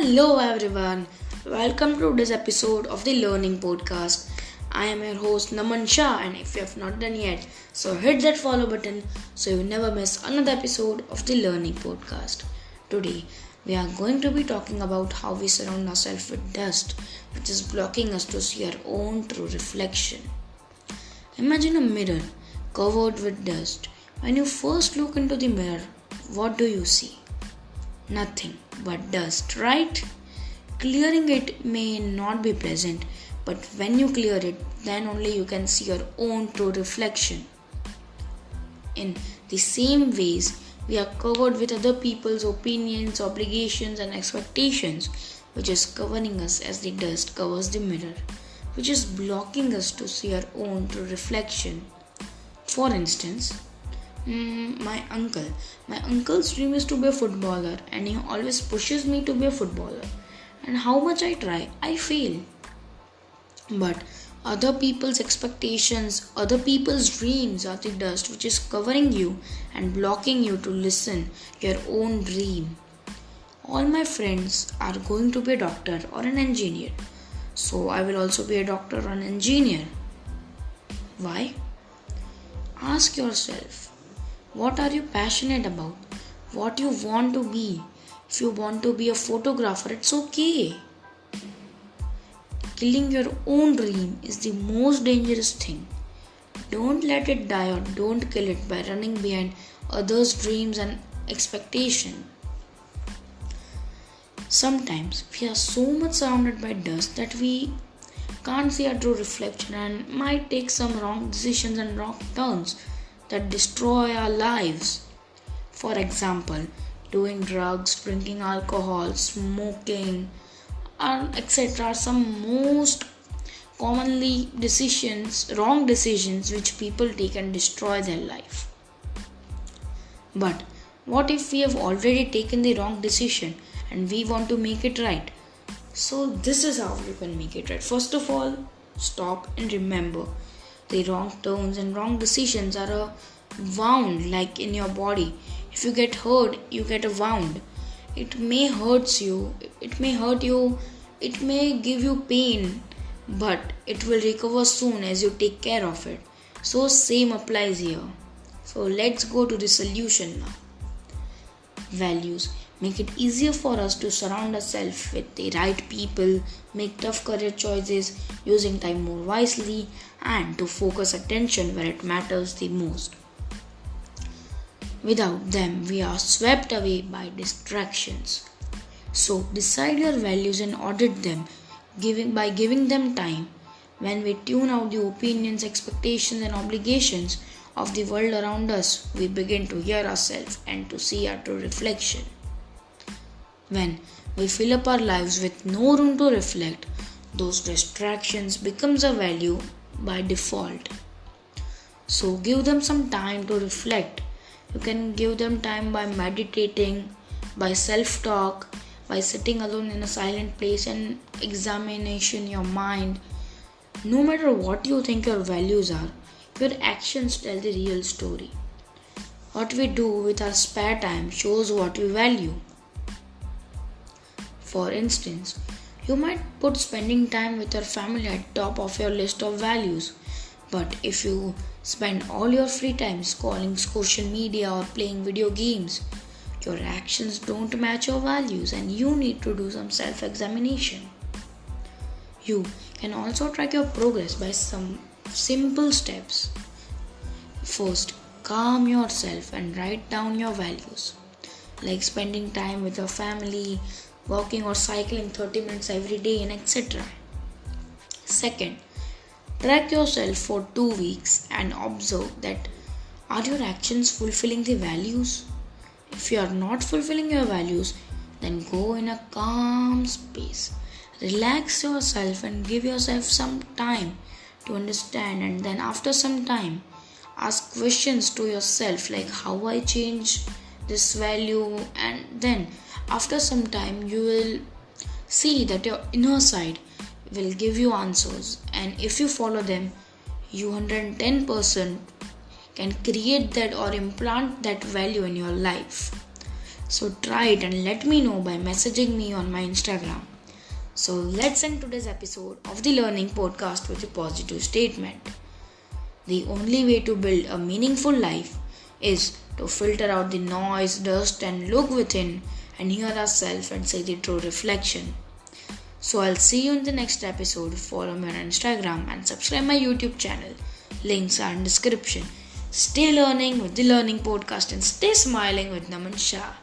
Hello everyone, welcome to this episode of the Learning Podcast. I am your host Naman Shah, and if you have not done yet, so hit that follow button so you never miss another episode of the Learning Podcast. Today we are going to be talking about how we surround ourselves with dust, which is blocking us to see our own true reflection. Imagine a mirror covered with dust. When you first look into the mirror, what do you see? Nothing but dust, right? Clearing it may not be pleasant, but when you clear it, then only you can see your own true reflection. In the same ways, we are covered with other people's opinions, obligations, and expectations, which is covering us as the dust covers the mirror, which is blocking us to see our own true reflection. For instance, my uncle's dream is to be a footballer, and he always pushes me to be a footballer. And how much I try, I fail. But other people's expectations, other people's dreams are the dust which is covering you and blocking you to listen your own dream. All my friends are going to be a doctor or an engineer, so I will also be a doctor or an engineer. Why? Ask yourself, what are you passionate about? What you want to be? If you want to be a photographer, it's okay. Killing your own dream is the most dangerous thing. Don't let it die or don't kill it by running behind others' dreams and expectations. Sometimes we are so much surrounded by dust that we can't see our true reflection and might take some wrong decisions and wrong turns that destroy our lives. For example, doing drugs, drinking alcohol, smoking, etc. are some most commonly wrong decisions which people take and destroy their life. But what if we have already taken the wrong decision and we want to make it right? So this is how you can make it right. First of all, stop and remember the wrong turns and wrong decisions are a wound like in your body. If you get hurt, you get a wound. It may hurt you, it may give you pain, but it will recover soon as you take care of it. So same applies here. So let's go to the solution now. Values. Make it easier for us to surround ourselves with the right people, make tough career choices, using time more wisely, and to focus attention where it matters the most. Without them, we are swept away by distractions. So decide your values and audit them by giving them time. When we tune out the opinions, expectations, and obligations of the world around us, we begin to hear ourselves and to see our true reflection. When we fill up our lives with no room to reflect, those distractions becomes a value by default. So give them some time to reflect. You can give them time by meditating, by self-talk, by sitting alone in a silent place and examination your mind. No matter what you think your values are, your actions tell the real story. What we do with our spare time shows what we value. For instance, you might put spending time with your family at top of your list of values. But if you spend all your free time scrolling social media or playing video games, your actions don't match your values and you need to do some self-examination. You can also track your progress by some simple steps. First, calm yourself and write down your values, like spending time with your family, walking or cycling 30 minutes every day, and etc. Second, track yourself for 2 weeks and observe that are your actions fulfilling the values? If you are not fulfilling your values, then go in a calm space. Relax yourself and give yourself some time to understand, and then after some time, ask questions to yourself like how I change this value, and then after some time you will see that your inner side will give you answers, and if you follow them, you 110% can create that or implant that value in your life. So try it and let me know by messaging me on my Instagram. So let's end today's episode of the Learning Podcast with a positive statement. The only way to build a meaningful life is to filter out the noise, dust, and look within and hear ourselves and see the true reflection. So I'll see you in the next episode. Follow me on Instagram and subscribe my YouTube channel. Links are in description. Stay learning with the Learning Podcast and stay smiling with Naman Shah.